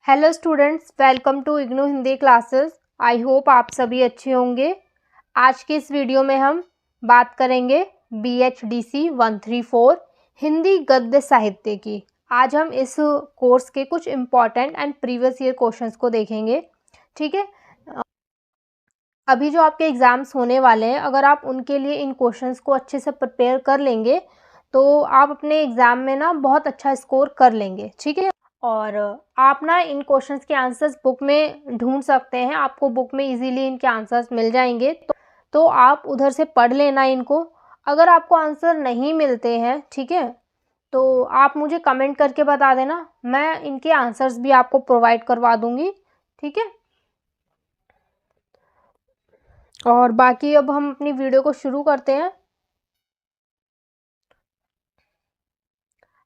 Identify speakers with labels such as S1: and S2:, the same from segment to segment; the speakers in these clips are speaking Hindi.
S1: Hello students, welcome to IGNOU Hindi classes. I hope आप सभी अच्छे होंगे। आज की इस वीडियो में हम बात करेंगे BHDC 134 हिंदी गद्य साहित्य की। आज हम इस कोर्स के कुछ important and previous year questions को देखेंगे। ठीक है, अभी जो आपके एग्ज़ाम्स होने वाले हैं, अगर आप उनके लिए इन क्वेश्चंस को अच्छे से प्रिपेयर कर लेंगे तो आप अपने एग्ज़ाम में ना बहुत अच्छा स्कोर कर लेंगे। ठीक है, और आप ना इन क्वेश्चंस के आंसर्स बुक में ढूंढ सकते हैं। आपको बुक में इजीली इनके आंसर्स मिल जाएंगे, तो आप उधर से पढ़ लेना इनको। अगर आपको आंसर नहीं मिलते हैं, ठीक है, तो आप मुझे कमेंट करके बता देना, मैं इनके आंसर्स भी आपको प्रोवाइड करवा दूंगी। ठीक है, और बाकी अब हम अपनी वीडियो को शुरू करते हैं।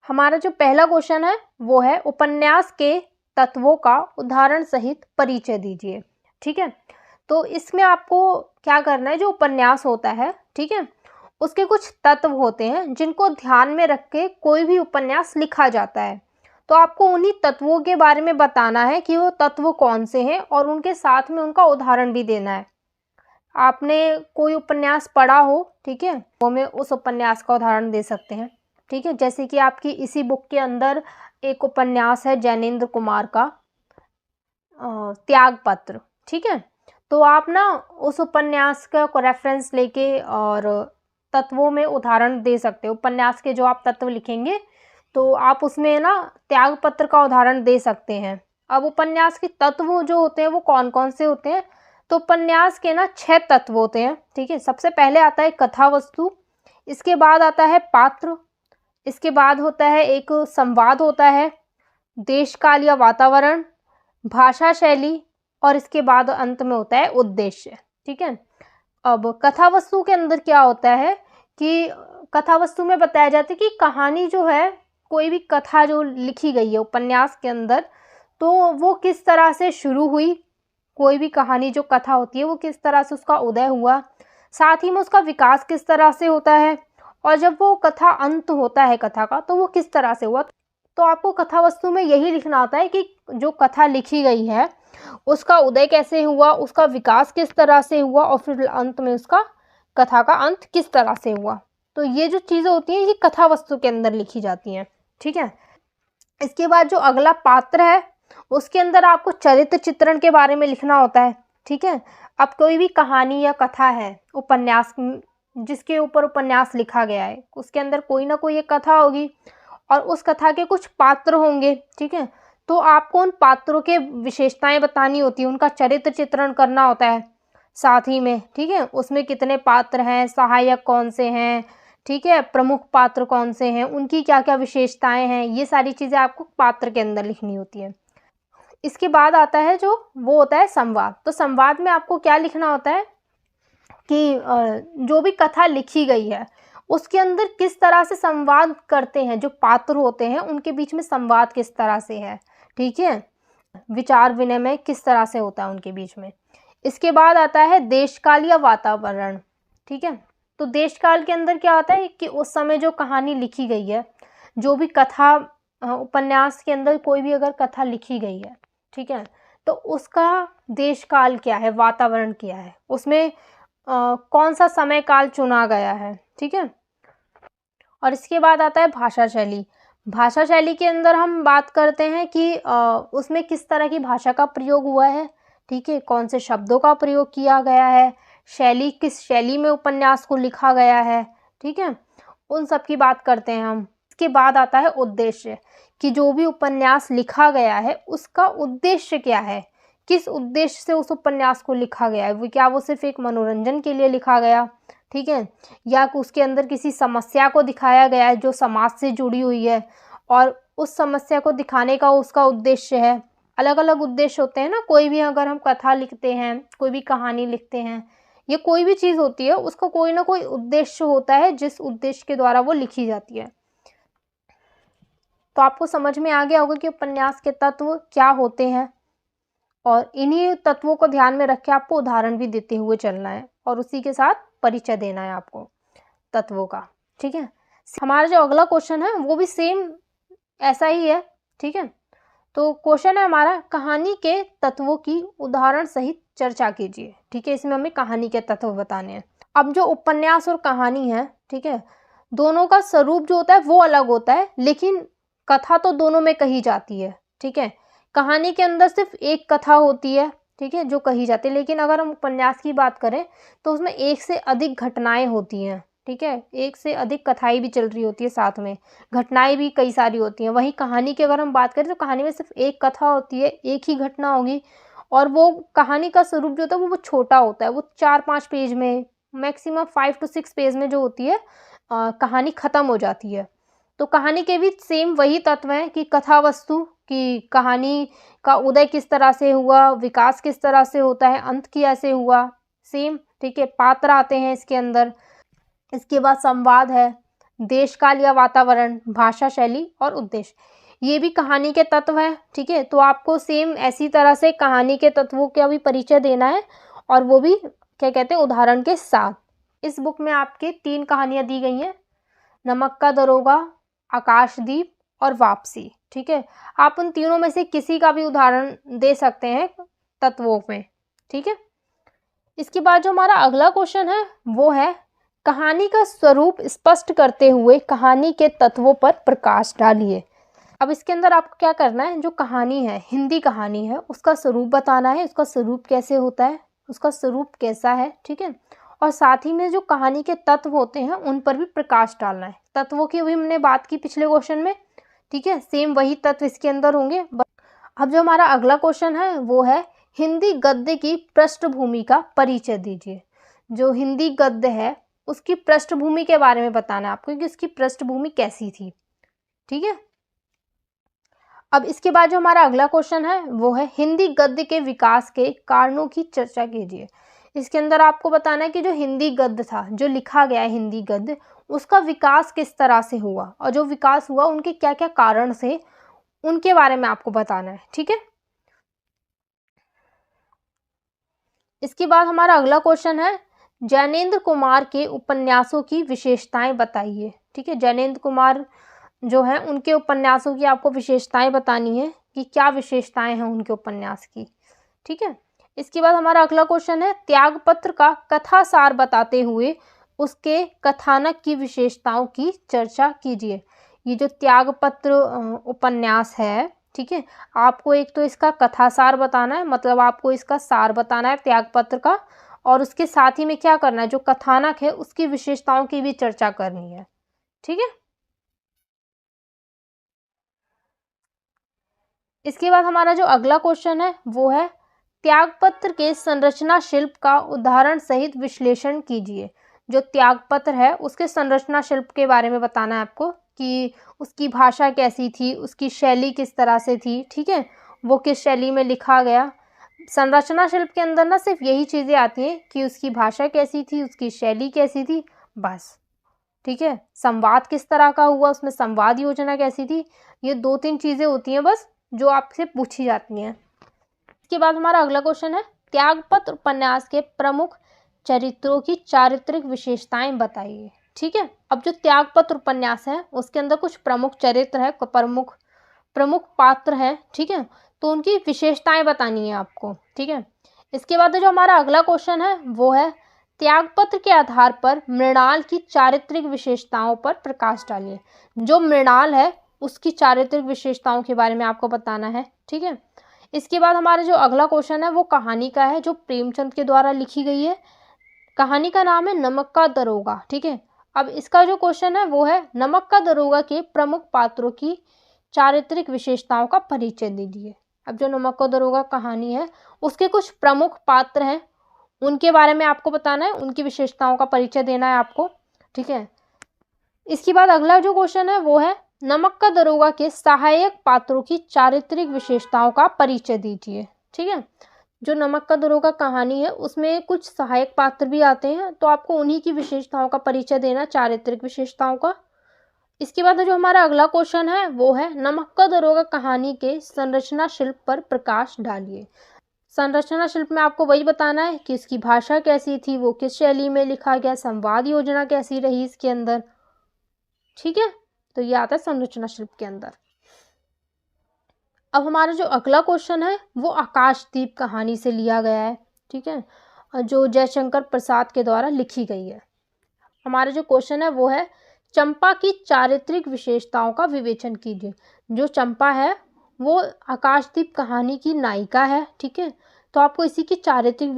S1: हमारा जो पहला क्वेश्चन है वो है, उपन्यास के तत्वों का उदाहरण सहित परिचय दीजिए। ठीक है, तो इसमें आपको क्या करना है, जो उपन्यास होता है, ठीक है, उसके कुछ तत्व होते हैं जिनको ध्यान में रख के कोई भी उपन्यास लिखा जाता है। तो आपको उन्हीं तत्वों के बारे में बताना है कि वो तत्व कौन से हैं, और उनके साथ में उनका उदाहरण भी देना है। आपने कोई उपन्यास पढ़ा हो, ठीक है, वो में उस उपन्यास का उदाहरण दे सकते हैं। ठीक है, जैसे कि आपकी इसी बुक के अंदर एक उपन्यास है जैनेंद्र कुमार का त्यागपत्र। ठीक है, तो आप ना उस उपन्यास का रेफरेंस लेके और तत्वों में उदाहरण दे सकते हो। उपन्यास के जो आप तत्व लिखेंगे तो आप उसमें ना त्यागपत्र का उदाहरण दे सकते हैं। अब उपन्यास के तत्व जो होते हैं वो कौन कौन से होते हैं, तो उपन्यास के ना 6 तत्व होते हैं। ठीक है, सबसे पहले आता है कथा वस्तु, इसके बाद आता है पात्र, इसके बाद होता है एक संवाद होता है, देश काल या वातावरण, भाषा शैली, और इसके बाद अंत में होता है उद्देश्य। ठीक है, अब कथा वस्तु के अंदर क्या होता है कि कथा वस्तु में बताया जाता है कि कहानी जो है, कोई भी कथा जो लिखी गई है उपन्यास के अंदर, तो वो किस तरह से शुरू हुई। कोई भी कहानी जो कथा होती है वो किस तरह से उसका उदय हुआ, साथ ही में उसका विकास किस तरह से होता है, और जब वो कथा अंत होता है कथा का तो वो किस तरह से हुआ। तो आपको कथा वस्तु में यही लिखना होता है कि जो कथा लिखी गई है उसका उदय कैसे हुआ, उसका विकास किस तरह से हुआ, और फिर अंत में उसका कथा का अंत किस तरह से हुआ। तो ये जो चीज़ें होती हैं ये कथा वस्तु के अंदर लिखी जाती हैं। ठीक है, इसके बाद जो अगला पात्र है उसके अंदर आपको चरित्र चित्रण के बारे में लिखना होता है। ठीक है, अब कोई भी कहानी या कथा है उपन्यास जिसके ऊपर उपन्यास लिखा गया है, उसके अंदर कोई ना कोई एक कथा होगी और उस कथा के कुछ पात्र होंगे। ठीक है, तो आपको उन पात्रों के विशेषताएं बतानी होती है, उनका चरित्र चित्रण करना होता है साथ ही में। ठीक है, उसमें कितने पात्र हैं, सहायक कौन से हैं, ठीक है, प्रमुख पात्र कौन से हैं, उनकी क्या क्या विशेषताएं हैं, ये सारी चीज़ें आपको पात्र के अंदर लिखनी होती है। इसके बाद आता है जो वो होता है संवाद। तो संवाद में आपको क्या लिखना होता है कि जो भी कथा लिखी गई है उसके अंदर किस तरह से संवाद करते हैं, जो पात्र होते हैं उनके बीच में संवाद किस तरह से है। ठीक है, विचार विनिमय किस तरह से होता है उनके बीच में। इसके बाद आता है देशकाल या वातावरण। ठीक है, तो देशकाल के अंदर क्या होता है कि उस समय जो कहानी लिखी गई है, जो भी कथा उपन्यास के अंदर कोई भी अगर कथा लिखी गई है, ठीक है, तो उसका देशकाल क्या है, वातावरण क्या है, उसमें कौन सा समय काल चुना गया है। ठीक है, और इसके बाद आता है भाषा शैली। भाषा शैली के अंदर हम बात करते हैं कि उसमें किस तरह की भाषा का प्रयोग हुआ है। ठीक है, कौन से शब्दों का प्रयोग किया गया है, शैली किस शैली में उपन्यास को लिखा गया है। ठीक है, उन सब की बात करते हैं हम। इसके बाद आता है उद्देश्य, कि जो भी उपन्यास लिखा गया है उसका उद्देश्य क्या है, किस उद्देश्य से उस उपन्यास को लिखा गया है। वो क्या वो सिर्फ एक मनोरंजन के लिए लिखा गया, ठीक है, या उसके अंदर किसी समस्या को दिखाया गया है जो समाज से जुड़ी हुई है, और उस समस्या को दिखाने का उसका उद्देश्य है। अलग अलग उद्देश्य होते हैं ना, कोई भी अगर हम कथा लिखते हैं, कोई भी कहानी लिखते हैं, ये कोई भी चीज़ होती है उसका कोई ना कोई उद्देश्य होता है जिस उद्देश्य के द्वारा वो लिखी जाती है। तो आपको समझ में आ गया होगा कि उपन्यास के तत्व क्या होते हैं, और इन्हीं तत्वों को ध्यान में रख के आपको उदाहरण भी देते हुए चलना है, और उसी के साथ परिचय देना है आपको तत्वों का। ठीक है, हमारा जो अगला क्वेश्चन है वो भी सेम ऐसा ही है। ठीक है, तो क्वेश्चन है हमारा, कहानी के तत्वों की उदाहरण सहित चर्चा कीजिए। ठीक है, इसमें हमें कहानी के तत्व बताने हैं। अब जो उपन्यास और कहानी है, ठीक है, दोनों का स्वरूप जो होता है वो अलग होता है, लेकिन कथा तो दोनों में कही जाती है। ठीक है, कहानी के अंदर सिर्फ एक कथा होती है, ठीक है, जो कही जाती है, लेकिन अगर हम उपन्यास की बात करें तो उसमें एक से अधिक घटनाएं होती हैं। ठीक है, एक से अधिक कथाएं भी चल रही होती है, साथ में घटनाएं भी कई सारी होती हैं। वहीं कहानी की अगर हम बात करें तो कहानी में सिर्फ एक कथा होती है, एक ही घटना होगी, और वो कहानी का स्वरूप जो होता है वो छोटा होता है, वो 4-5 पेज में, मैक्सिमम 5 to 6 पेज में जो होती है कहानी खत्म हो जाती है। तो कहानी के भी सेम वही तत्व हैं कि कथा वस्तु, कि कहानी का उदय किस तरह से हुआ, विकास किस तरह से होता है, अंत कैसे हुआ, सेम। ठीक है, पात्र आते हैं इसके अंदर। इसके बाद संवाद है, देश काल या वातावरण, भाषा शैली और उद्देश्य, ये भी कहानी के तत्व हैं। ठीक है, तो आपको सेम ऐसी तरह से कहानी के तत्वों का भी परिचय देना है, और वो भी क्या कहते हैं, उदाहरण के साथ। इस बुक में आपके 3 कहानियां दी गई हैं, नमक का दरोगा, आकाशदीप और वापसी। ठीक है, आप उन तीनों में से किसी का भी उदाहरण दे सकते हैं तत्वों में। ठीक है, इसके बाद जो हमारा अगला क्वेश्चन है वो है, कहानी का स्वरूप स्पष्ट करते हुए कहानी के तत्वों पर प्रकाश डालिए। अब इसके अंदर आपको क्या करना है, जो कहानी है, हिंदी कहानी है, उसका स्वरूप बताना है, उसका स्वरूप कैसे होता है, उसका स्वरूप कैसा है। ठीक है, और साथ ही में जो कहानी के तत्व होते हैं उन पर भी प्रकाश डालना है। तत्वों की भी हमने बात की पिछले क्वेश्चन में। ठीक है, सेम वही तत्व इसके अंदर होंगे। अब जो हमारा अगला क्वेश्चन है वो है, हिंदी गद्य की पृष्ठभूमि का परिचय दीजिए। जो हिंदी गद्य है उसकी पृष्ठभूमि के बारे में बताना है आपको कि उसकी पृष्ठभूमि कैसी थी। ठीक है, अब इसके बाद जो हमारा अगला क्वेश्चन है वो है, हिंदी गद्य के विकास के कारणों की चर्चा कीजिए। इसके अंदर आपको बताना है कि जो हिंदी गद्य था, जो लिखा गया है हिंदी गद्य, उसका विकास किस तरह से हुआ, और जो विकास हुआ उनके क्या क्या कारण से, उनके बारे में आपको बताना है। ठीक है, इसके बाद हमारा अगला क्वेश्चन है, जैनेन्द्र कुमार के उपन्यासों की विशेषताएं बताइए। ठीक है, जैनेन्द्र कुमार जो है उनके उपन्यासों की आपको विशेषताएं बतानी है कि क्या विशेषताएं हैं उनके उपन्यास की। ठीक है, इसके बाद हमारा अगला क्वेश्चन है, त्यागपत्र का कथा सार बताते हुए उसके कथानक की विशेषताओं की चर्चा कीजिए। ये जो त्यागपत्र उपन्यास है, ठीक है, आपको एक तो इसका कथासार बताना है, मतलब आपको इसका सार बताना है त्यागपत्र का, और उसके साथ ही में क्या करना है, जो कथानक है उसकी विशेषताओं की भी चर्चा करनी है। ठीक है, इसके बाद हमारा जो अगला क्वेश्चन है वो है, त्यागपत्र के संरचना शिल्प का उदाहरण सहित विश्लेषण कीजिए। जो त्यागपत्र है उसके संरचना शिल्प के बारे में बताना है आपको कि उसकी भाषा कैसी थी, उसकी शैली किस तरह से थी। ठीक है, वो किस शैली में लिखा गया। संरचना शिल्प के अंदर ना सिर्फ यही चीज़ें आती हैं कि उसकी भाषा कैसी थी, उसकी शैली कैसी थी, बस। ठीक है, संवाद किस तरह का हुआ, उसमें संवाद योजना कैसी थी, ये 2-3 चीज़ें होती हैं बस, जो आपसे पूछी जाती हैं। इसके बाद हमारा अगला क्वेश्चन है, त्यागपत्र उपन्यास के प्रमुख चरित्रों की चारित्रिक विशेषताएं बताइए। ठीक है, अब जो त्यागपत्र उपन्यास है उसके अंदर कुछ प्रमुख चरित्र है, प्रमुख पात्र हैं। ठीक है, तो उनकी विशेषताएं बतानी है आपको। ठीक है, इसके बाद जो हमारा अगला क्वेश्चन है वो है, त्यागपत्र के आधार पर मृणाल की चारित्रिक विशेषताओं पर प्रकाश डालिए। जो मृणाल है उसकी चारित्रिक विशेषताओं के बारे में आपको बताना है। ठीक है, इसके बाद हमारा जो अगला क्वेश्चन है वो कहानी का है, जो प्रेमचंद के द्वारा लिखी गई है। कहानी का नाम है नमक का दरोगा। ठीक है, अब इसका जो क्वेश्चन है वो है, नमक का दरोगा के प्रमुख पात्रों की चारित्रिक विशेषताओं का परिचय दीजिए। अब जो नमक का दरोगा कहानी है उसके कुछ प्रमुख पात्र हैं, उनके बारे में आपको बताना है, उनकी विशेषताओं का परिचय देना है आपको। ठीक है, इसके बाद अगला जो क्वेश्चन है वो है, नमक का दरोगा के सहायक पात्रों की चारित्रिक विशेषताओं का परिचय दीजिए। ठीक है, जो नमक का दरोगा कहानी है उसमें कुछ सहायक पात्र भी आते हैं, तो आपको उन्हीं की विशेषताओं का परिचय देना, चारित्रिक विशेषताओं का। इसके बाद जो हमारा अगला क्वेश्चन है वो है, नमक का दरोगा कहानी के संरचना शिल्प पर प्रकाश डालिए। संरचना शिल्प में आपको वही बताना है कि इसकी भाषा कैसी थी, वो किस शैली में लिखा गया, संवाद योजना कैसी रही इसके अंदर। ठीक है, तो ये आता है संरचना शिल्प के अंदर। अब हमारा जो अगला क्वेश्चन है वो आकाशदीप कहानी से लिया गया है, ठीक है, जो जयशंकर प्रसाद के द्वारा लिखी गई है। हमारा जो क्वेश्चन है वो है चंपा की चारित्रिक विशेषताओं का विवेचन कीजिए। जो चंपा है वो आकाशदीप कहानी की नायिका है, ठीक है, तो आपको इसी की चारित्रिक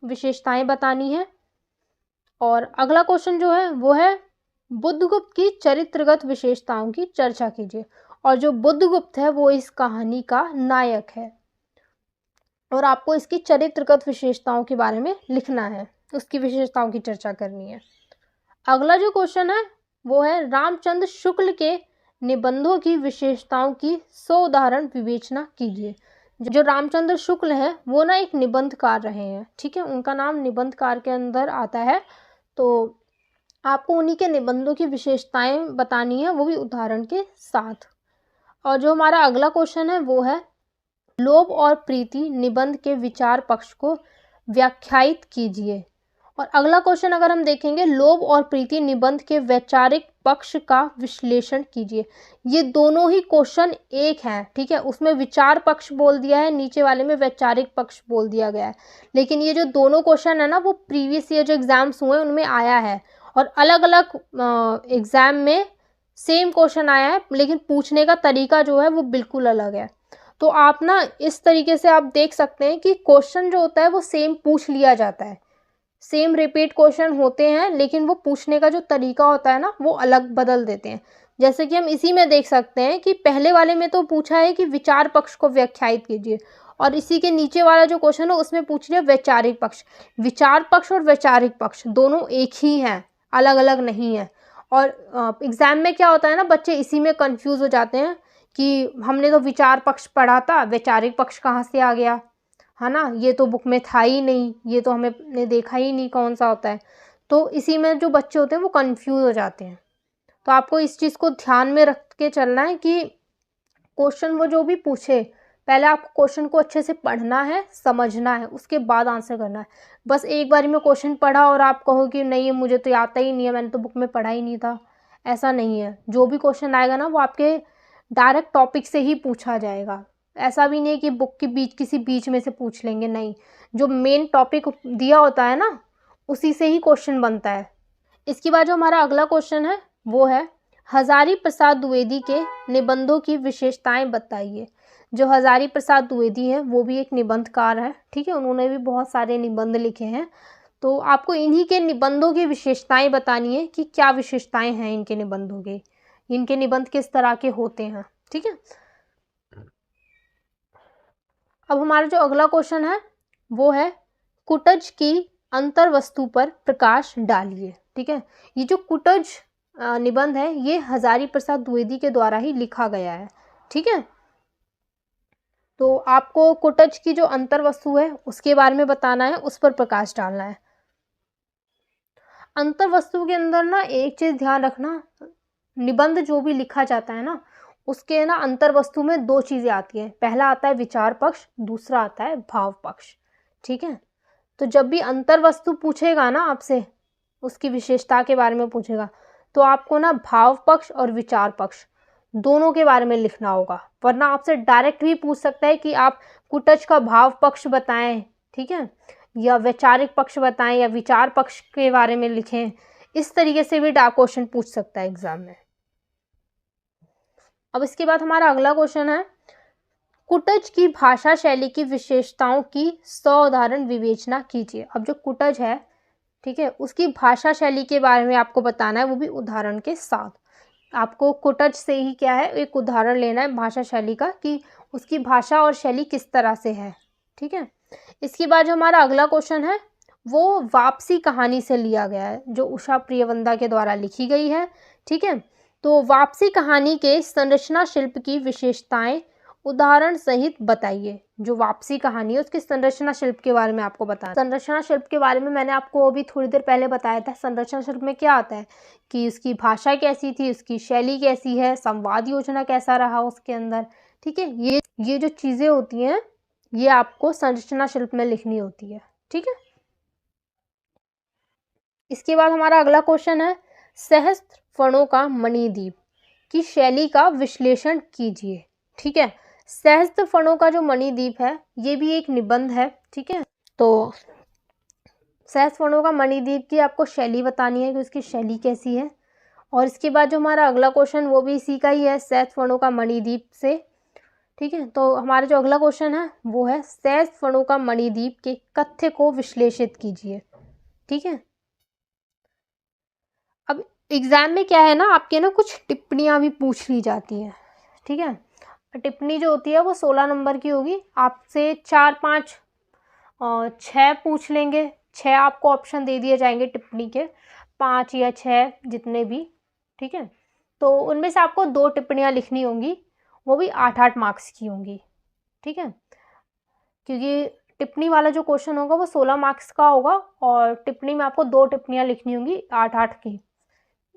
S1: विशेषताएं बतानी है। और अगला क्वेश्चन जो है वो है बुद्धगुप्त की चरित्रगत विशेषताओं की चर्चा कीजिए। और जो बुद्धगुप्त है वो इस कहानी का नायक है और आपको इसकी चरित्रगत विशेषताओं के बारे में लिखना है, उसकी विशेषताओं की चर्चा करनी है। अगला जो क्वेश्चन है वो है रामचंद्र शुक्ल के निबंधों की विशेषताओं की 100 उदाहरण विवेचना कीजिए। जो रामचंद्र शुक्ल है वो ना एक निबंधकार रहे हैं, ठीक है, उनका नाम निबंधकार के अंदर आता है, तो आपको उन्हीं के निबंधों की विशेषताएं बतानी है, वो भी उदाहरण के साथ। और जो हमारा अगला क्वेश्चन है वो है लोभ और प्रीति निबंध के विचार पक्ष को व्याख्यायित कीजिए। और अगला क्वेश्चन अगर हम देखेंगे लोभ और प्रीति निबंध के वैचारिक पक्ष का विश्लेषण कीजिए। ये दोनों ही क्वेश्चन एक हैं, ठीक है, उसमें विचार पक्ष बोल दिया है, नीचे वाले में वैचारिक पक्ष बोल दिया गया है, लेकिन ये जो दोनों क्वेश्चन है ना वो प्रीवियस ईयर जो एग्जाम्स हुए उनमें आया है और अलग अलग एग्जाम में सेम क्वेश्चन आया है, लेकिन पूछने का तरीका जो है वो बिल्कुल अलग है। तो आप ना इस तरीके से आप देख सकते हैं कि क्वेश्चन जो होता है वो सेम पूछ लिया जाता है, सेम रिपीट क्वेश्चन होते हैं, लेकिन वो पूछने का जो तरीका होता है ना वो अलग बदल देते हैं। जैसे कि हम इसी में देख सकते हैं कि पहले वाले में तो पूछा है कि विचार पक्ष को व्याख्यायित कीजिए और इसी के नीचे वाला जो क्वेश्चन है उसमें पूछ लिया वैचारिक पक्ष। विचार पक्ष और वैचारिक पक्ष दोनों एक ही हैं, अलग अलग नहीं है। और एग्जाम में क्या होता है ना, बच्चे इसी में कंफ्यूज हो जाते हैं कि हमने तो विचार पक्ष पढ़ा था, वैचारिक पक्ष कहाँ से आ गया, है ना, ये तो बुक में था ही नहीं, ये तो हमने देखा ही नहीं कौन सा होता है। तो इसी में जो बच्चे होते हैं वो कंफ्यूज हो जाते हैं। तो आपको इस चीज़ को ध्यान में रख के चलना है कि क्वेश्चन वो जो भी पूछे पहले आपको क्वेश्चन को अच्छे से पढ़ना है, समझना है, उसके बाद आंसर करना है। बस एक बार में क्वेश्चन पढ़ा और आप कहो कि नहीं मुझे तो आता ही नहीं है, मैंने तो बुक में पढ़ा ही नहीं था, ऐसा नहीं है। जो भी क्वेश्चन आएगा ना वो आपके डायरेक्ट टॉपिक से ही पूछा जाएगा। ऐसा भी नहीं है कि बुक के बीच किसी बीच में से पूछ लेंगे, नहीं, जो मेन टॉपिक दिया होता है ना उसी से ही क्वेश्चन बनता है। इसके बाद जो हमारा अगला क्वेश्चन है वो है हजारी प्रसाद द्विवेदी के निबंधों की विशेषताएं बताइए। जो हजारी प्रसाद द्विवेदी है वो भी एक निबंधकार है, ठीक है, उन्होंने भी बहुत सारे निबंध लिखे हैं। तो आपको इन्हीं के निबंधों की विशेषताएं बतानी है कि क्या विशेषताएं हैं इनके निबंधों की, इनके निबंध किस तरह के होते हैं, ठीक है। अब हमारा जो अगला क्वेश्चन है वो है कुटज की अंतर वस्तु पर प्रकाश डालिए, ठीक है। ये जो कुटज निबंध है ये हजारी प्रसाद द्विवेदी के द्वारा ही लिखा गया है, ठीक है। तो आपको कुटज की जो अंतर वस्तु है उसके बारे में बताना है, उस पर प्रकाश डालना है। अंतर वस्तु के अंदर ना एक चीज ध्यान रखना, निबंध जो भी लिखा जाता है ना उसके ना अंतर वस्तु में दो चीजें आती हैं। पहला आता है विचार पक्ष, दूसरा आता है भाव पक्ष, ठीक है। तो जब भी अंतर वस्तु पूछेगा ना आपसे, उसकी विशेषता के बारे में पूछेगा, तो आपको ना भाव पक्ष और विचार पक्ष दोनों के बारे में लिखना होगा, वरना आपसे डायरेक्ट भी पूछ सकता है कि आप कुटज का भाव पक्ष बताएं, ठीक है, या वैचारिक पक्ष बताएं या विचार पक्ष के बारे में लिखें। इस तरीके से भी क्वेश्चन पूछ सकता है एग्जाम में। अब इसके बाद हमारा अगला क्वेश्चन है कुटज की भाषा शैली की विशेषताओं की 100 उदाहरण विवेचना कीजिए। अब जो कुटज है, ठीक है, उसकी भाषा शैली के बारे में आपको बताना है, वो भी उदाहरण के साथ। आपको कुटज से ही क्या है एक उदाहरण लेना है भाषा शैली का कि उसकी भाषा और शैली किस तरह से है, ठीक है। इसके बाद जो हमारा अगला क्वेश्चन है वो वापसी कहानी से लिया गया है, जो उषा प्रियवंदा के द्वारा लिखी गई है, ठीक है। तो वापसी कहानी के संरचना शिल्प की विशेषताएं उदाहरण सहित बताइए। जो वापसी कहानी है उसके संरचना शिल्प के बारे में आपको बताना। संरचना शिल्प के बारे में मैंने आपको अभी थोड़ी देर पहले बताया था। संरचना शिल्प में क्या आता है कि उसकी भाषा कैसी थी, उसकी शैली कैसी है, संवाद योजना कैसा रहा उसके अंदर, ठीक है। ये जो चीजें होती हैं ये आपको संरचना शिल्प में लिखनी होती है, ठीक है। इसके बाद हमारा अगला क्वेश्चन है सहस्त्र फणों का मणिद्वीप की शैली का विश्लेषण कीजिए, ठीक है। सहस्त्र फणों का जो मणिद्वीप है ये भी एक निबंध है। ठीक है, तो सहस्त्र फणों का मणिद्वीप की आपको शैली बतानी है कि उसकी शैली कैसी है। और इसके बाद जो हमारा अगला क्वेश्चन वो भी इसी का ही है, सहस्त्र फणों का मणिद्वीप से। ठीक है, तो हमारा जो अगला क्वेश्चन है वो है सहस्त्र फणों का मणिद्वीप के कथ्य को विश्लेषित कीजिए। ठीक है, अब एग्जाम में क्या है ना, आपके ना कुछ टिप्पणियां भी पूछ ली जाती हैं। ठीक है, टिप्पणी जो होती है वो 16 नंबर की होगी। आपसे 4, 5, 6 पूछ लेंगे। 6 आपको ऑप्शन दे दिए जाएंगे टिप्पणी के, 5 या 6 जितने भी। ठीक है, तो उनमें से आपको 2 टिप्पणियां लिखनी होंगी, वो भी 8-8 मार्क्स की होंगी। ठीक है, क्योंकि टिप्पणी वाला जो क्वेश्चन होगा वो 16 मार्क्स का होगा और टिप्पणी में आपको 2 टिप्पणियां लिखनी होंगी 8-8 की।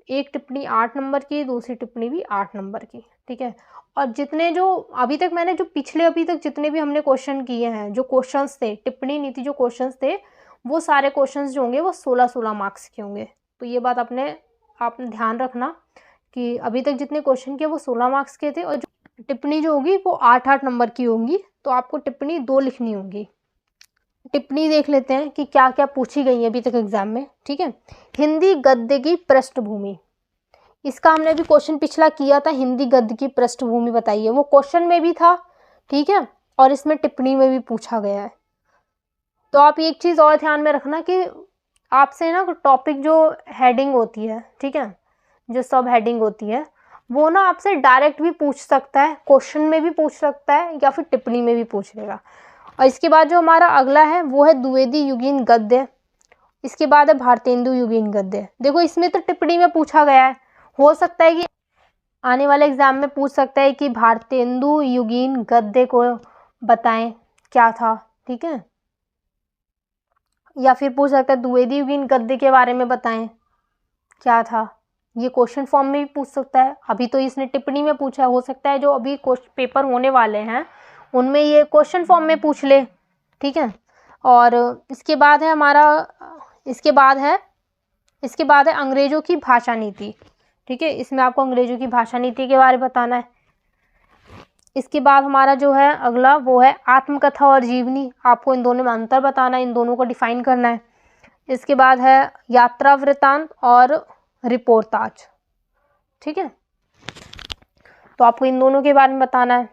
S1: एक टिप्पणी 8 नंबर की, दूसरी टिप्पणी भी 8 नंबर की। ठीक है, और जितने जो अभी तक मैंने जो पिछले अभी तक जितने भी हमने क्वेश्चन किए हैं, जो क्वेश्चंस थे, टिप्पणी नहीं थी, जो क्वेश्चंस थे, वो सारे क्वेश्चंस जो होंगे वो 16-16 मार्क्स के होंगे। तो ये बात आपने ध्यान रखना कि अभी तक जितने क्वेश्चन किए वो 16 मार्क्स के थे और जो टिप्पणी जो होगी वो 8-8 नंबर की होंगी। तो आपको टिप्पणी 2 लिखनी होगी। टिप्पणी देख लेते हैं कि क्या क्या पूछी गई है अभी तक एग्जाम में। ठीक है, हिंदी गद्य की पृष्ठभूमि, इसका हमने अभी क्वेश्चन पिछला किया था, हिंदी गद्य की पृष्ठभूमि बताइए। वो क्वेश्चन में भी था। ठीक है, और इसमें टिप्पणी में भी पूछा गया है। तो आप एक चीज़ और ध्यान में रखना कि आपसे ना टॉपिक जो हेडिंग होती है, ठीक है, जो सब हेडिंग होती है, वो ना आपसे डायरेक्ट भी पूछ सकता है, क्वेश्चन में भी पूछ सकता है या फिर टिप्पणी में भी पूछ लेगा। और इसके बाद जो हमारा अगला है वो है द्विवेदी युगीन गद्य। इसके बाद है भारतेंदु युगीन गद्य। देखो इसमें तो टिप्पणी में पूछा गया है, हो सकता है कि आने वाले एग्जाम में पूछ सकता है कि भारतेंदु युगीन गद्य को बताएं क्या था। ठीक है, या फिर पूछ सकता है द्विवेदी युगीन गद्य के बारे में बताएं क्या था। ये क्वेश्चन फॉर्म में भी पूछ सकता है। अभी तो इसने टिप्पणी में पूछा, हो सकता है जो अभी पेपर होने वाले हैं उनमें ये क्वेश्चन फॉर्म में पूछ ले। ठीक है, और इसके बाद है हमारा इसके बाद है अंग्रेजों की भाषा नीति। ठीक है, इसमें आपको अंग्रेजों की भाषा नीति के बारे में बताना है। इसके बाद हमारा जो है अगला वो है आत्मकथा और जीवनी। आपको इन दोनों में अंतर बताना है, इन दोनों को डिफाइन करना है। इसके बाद है यात्रा वृत्तांत और रिपोर्टाज। ठीक है, तो आपको इन दोनों के बारे में बताना है।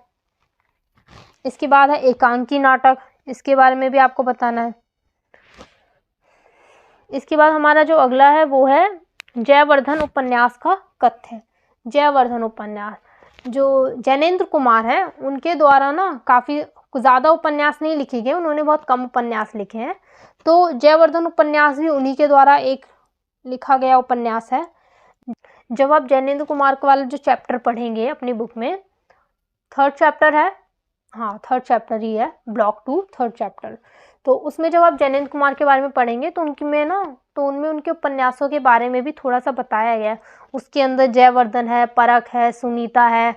S1: इसके बाद है एकांकी नाटक, इसके बारे में भी आपको बताना है। इसके बाद हमारा जो अगला है वो है जयवर्धन उपन्यास का कथ्य। जयवर्धन उपन्यास जो जैनेन्द्र कुमार है उनके द्वारा ना काफ़ी ज़्यादा उपन्यास नहीं लिखे गए, उन्होंने बहुत कम उपन्यास लिखे हैं। तो जयवर्धन उपन्यास भी उन्हीं के द्वारा एक लिखा गया उपन्यास है। जब आप जैनेन्द्र कुमार का वाला जो चैप्टर पढ़ेंगे अपनी बुक में, 3rd चैप्टर है, हाँ 3rd चैप्टर ही है, ब्लॉक 2 3rd चैप्टर, तो उसमें जब आप जैनेन्द्र कुमार के बारे में पढ़ेंगे तो उनमें उनके उपन्यासों के बारे में भी थोड़ा सा बताया गया है। उसके अंदर जयवर्धन है, परख है, सुनीता है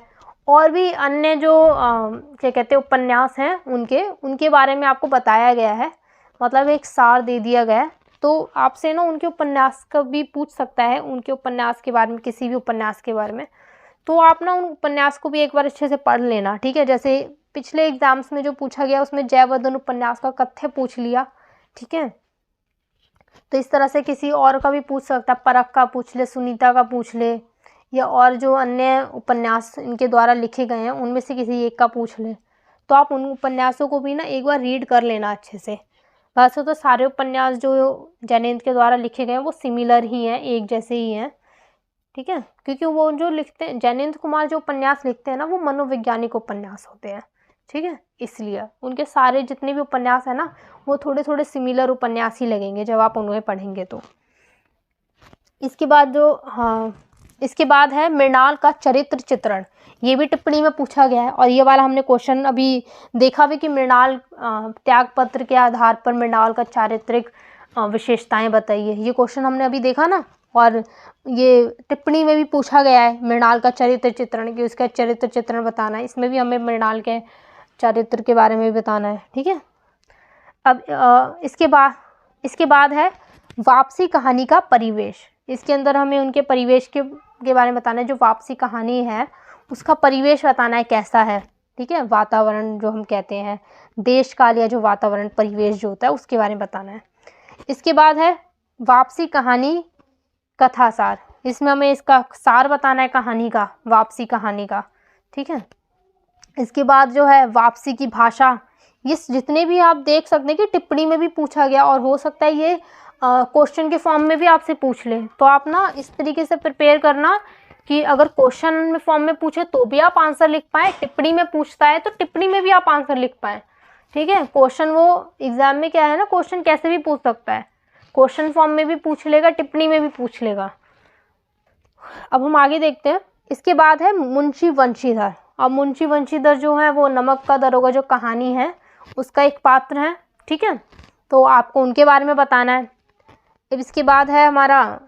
S1: और भी अन्य जो क्या कहते हैं उपन्यास हैं उनके बारे में आपको बताया गया है, मतलब एक सार दे दिया गया है। तो आपसे ना उनके उपन्यास का भी पूछ सकता है, उनके उपन्यास के बारे में, किसी भी उपन्यास के बारे में। तो आप ना उन उपन्यास को भी एक बार अच्छे से पढ़ लेना। ठीक है, जैसे पिछले एग्जाम्स में जो पूछा गया उसमें जयवर्धन उपन्यास का कथ्य पूछ लिया। ठीक है, तो इस तरह से किसी और का भी पूछ सकता है, परख का पूछ ले, सुनीता का पूछ ले, या और जो अन्य उपन्यास इनके द्वारा लिखे गए हैं उनमें से किसी एक का पूछ ले। तो आप उन उपन्यासों को भी ना एक बार रीड कर लेना अच्छे से। वैसे तो सारे उपन्यास जो जैनेन्द्र के द्वारा लिखे गए हैं वो सिमिलर ही हैं, एक जैसे ही हैं। ठीक है, क्योंकि वो जो लिखते हैं जैनेन्द्र कुमार जो उपन्यास लिखते हैं ना वो मनोवैज्ञानिक उपन्यास होते हैं। ठीक है, इसलिए उनके सारे जितने भी उपन्यास है ना वो थोड़े थोड़े सिमिलर उपन्यास ही लगेंगे जब आप उन्हें पढ़ेंगे तो। इसके बाद है मृणाल का चरित्र चित्रण। ये भी टिप्पणी में पूछा गया है और ये वाला हमने क्वेश्चन अभी देखा भी कि मृणाल त्यागपत्र के आधार पर मृणाल का चारित्रिक विशेषताएं बताइए। ये क्वेश्चन हमने अभी देखा ना, और ये टिप्पणी में भी पूछा गया है मृणाल का चरित्र चित्रण, कि उसका चरित्र चित्रण बताना है। इसमें भी हमें मृणाल के चरित्र के बारे में भी बताना है। ठीक है, अब इसके बाद है वापसी कहानी का परिवेश। इसके अंदर हमें उनके परिवेश के बारे में बताना है। जो वापसी कहानी है उसका परिवेश बताना है कैसा है। ठीक है, वातावरण जो हम कहते हैं, देश काल या जो वातावरण परिवेश जो होता है उसके बारे में बताना है। इसके बाद है वापसी कहानी कथा सार, इसमें हमें इसका सार बताना है कहानी का, वापसी कहानी का, ठीक है। इसके बाद जो है वापसी की भाषा, ये जितने भी आप देख सकते हैं कि टिप्पणी में भी पूछा गया और हो सकता है ये क्वेश्चन के फॉर्म में भी आपसे पूछ ले, तो आप ना इस तरीके से प्रिपेयर करना कि अगर क्वेश्चन में फॉर्म में पूछे तो भी आप आंसर लिख पाए, टिप्पणी में पूछता है तो टिप्पणी में भी आप आंसर लिख पाए, ठीक है। क्वेश्चन वो एग्जाम में क्या है ना, क्वेश्चन कैसे भी पूछ सकता है, क्वेश्चन फॉर्म में भी पूछ लेगा, टिप्पणी में भी पूछ लेगा। अब हम आगे देखते हैं। इसके बाद है मुंशी वंशीधर। अब मुंशी वंशीधर जो है वो नमक का दरोगा जो कहानी है उसका एक पात्र है, ठीक है, तो आपको उनके बारे में बताना है। अब इसके बाद है हमारा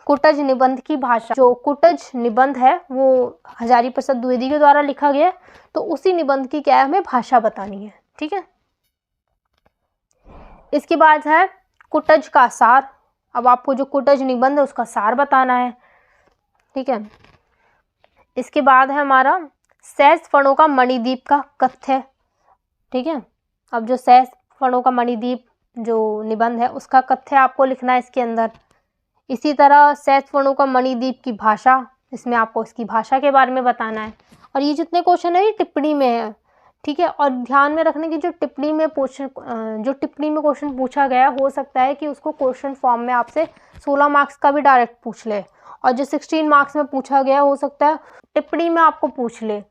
S1: कुटज निबंध की भाषा। जो कुटज निबंध है वो हजारी प्रसाद द्विवेदी के द्वारा लिखा गया है, तो उसी निबंध की क्या है हमें भाषा बतानी है, ठीक है। इसके बाद है कुटज का सार। अब आपको जो कुटज निबंध है उसका सार बताना है, ठीक है। इसके बाद है हमारा सहज फणों का मणिद्वीप का कथ्य, ठीक है। अब जो सहज फणों का मणिद्वीप जो निबंध है उसका कथ्य आपको लिखना है इसके अंदर। इसी तरह सहज फणों का मणिद्वीप की भाषा, इसमें आपको इसकी भाषा के बारे में बताना है। और ये जितने क्वेश्चन है ये टिप्पणी में है, ठीक है। और ध्यान में रखने की जो टिप्पणी में क्वेश्चन पूछा गया हो सकता है कि उसको क्वेश्चन फॉर्म में आपसे 16 मार्क्स का भी डायरेक्ट पूछ ले, और जो 16 मार्क्स में पूछा गया हो सकता है टिप्पणी में आपको पूछ ले,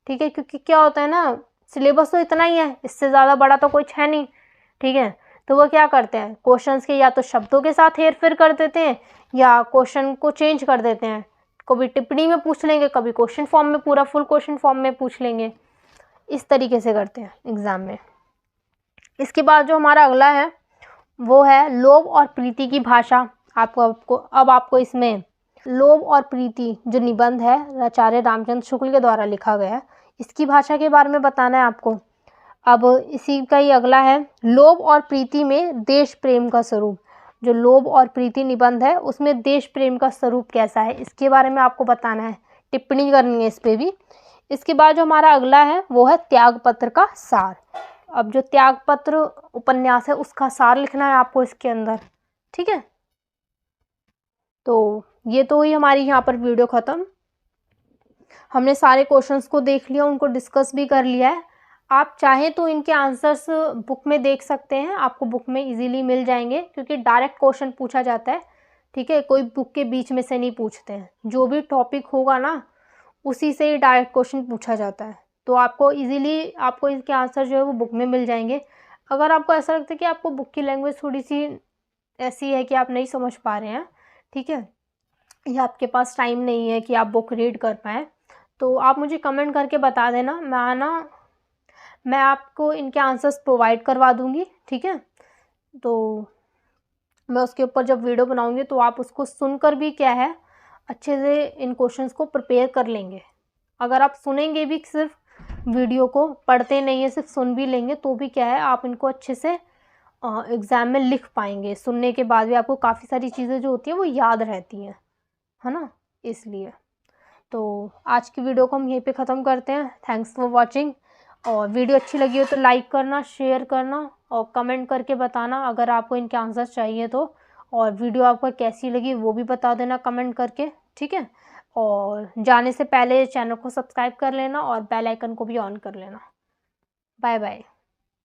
S1: ठीक है। क्योंकि क्या होता है ना, सिलेबस तो इतना ही है, इससे ज़्यादा बड़ा तो कुछ है नहीं, ठीक है। तो वो क्या करते हैं, क्वेश्चंस के या तो शब्दों के साथ हेर फेर कर देते हैं या क्वेश्चन को चेंज कर देते हैं, कभी टिप्पणी में पूछ लेंगे, कभी क्वेश्चन फॉर्म में, पूरा फुल क्वेश्चन फॉर्म में पूछ लेंगे, इस तरीके से करते हैं एग्जाम में। इसके बाद जो हमारा अगला है वो है लोभ और प्रीति की भाषा। आपको इसमें लोभ और प्रीति जो निबंध है आचार्य रामचंद्र शुक्ल के द्वारा लिखा गया है, इसकी भाषा के बारे में बताना है आपको। अब इसी का ही अगला है लोभ और प्रीति में देश प्रेम का स्वरूप। जो लोभ और प्रीति निबंध है उसमें देश प्रेम का स्वरूप कैसा है, इसके बारे में आपको बताना है, टिप्पणी करनी है इस पे भी। इसके बाद जो हमारा अगला है वो है त्यागपत्र का सार। अब जो त्यागपत्र उपन्यास है उसका सार लिखना है आपको इसके अंदर, ठीक है। तो ये तो हुई हमारी यहाँ पर वीडियो ख़त्म। हमने सारे क्वेश्चंस को देख लिया, उनको डिस्कस भी कर लिया है। आप चाहें तो इनके आंसर्स बुक में देख सकते हैं, आपको बुक में इजीली मिल जाएंगे क्योंकि डायरेक्ट क्वेश्चन पूछा जाता है, ठीक है। कोई बुक के बीच में से नहीं पूछते हैं, जो भी टॉपिक होगा ना उसी से ही डायरेक्ट क्वेश्चन पूछा जाता है। तो आपको इजीली आपको इसके आंसर जो है वो बुक में मिल जाएंगे। अगर आपको ऐसा लगता है कि आपको बुक की लैंग्वेज थोड़ी सी ऐसी है कि आप नहीं समझ पा रहे हैं, ठीक है, या आपके पास टाइम नहीं है कि आप बुक रीड कर पाएँ, तो आप मुझे कमेंट करके बता देना, मैं आपको इनके आंसर्स प्रोवाइड करवा दूँगी, ठीक है। तो मैं उसके ऊपर जब वीडियो बनाऊँगी तो आप उसको सुनकर भी क्या है अच्छे से इन क्वेश्चंस को प्रिपेयर कर लेंगे। अगर आप सुनेंगे भी, सिर्फ वीडियो को पढ़ते नहीं है, सिर्फ सुन भी लेंगे तो भी क्या है आप इनको अच्छे से एग्ज़ाम में लिख पाएंगे। सुनने के बाद भी आपको काफ़ी सारी चीज़ें जो होती हैं वो याद रहती हैं, है ना, इसलिए। तो आज की वीडियो को हम यहीं पे ख़त्म करते हैं। Thanks for watching. और वीडियो अच्छी लगी हो तो लाइक करना, शेयर करना और कमेंट करके बताना अगर आपको इनके आंसर्स चाहिए तो। और वीडियो आपको कैसी लगी वो भी बता देना कमेंट करके, ठीक है। और जाने से पहले चैनल को सब्सक्राइब कर लेना और बेल आइकन को भी ऑन कर लेना। Bye bye.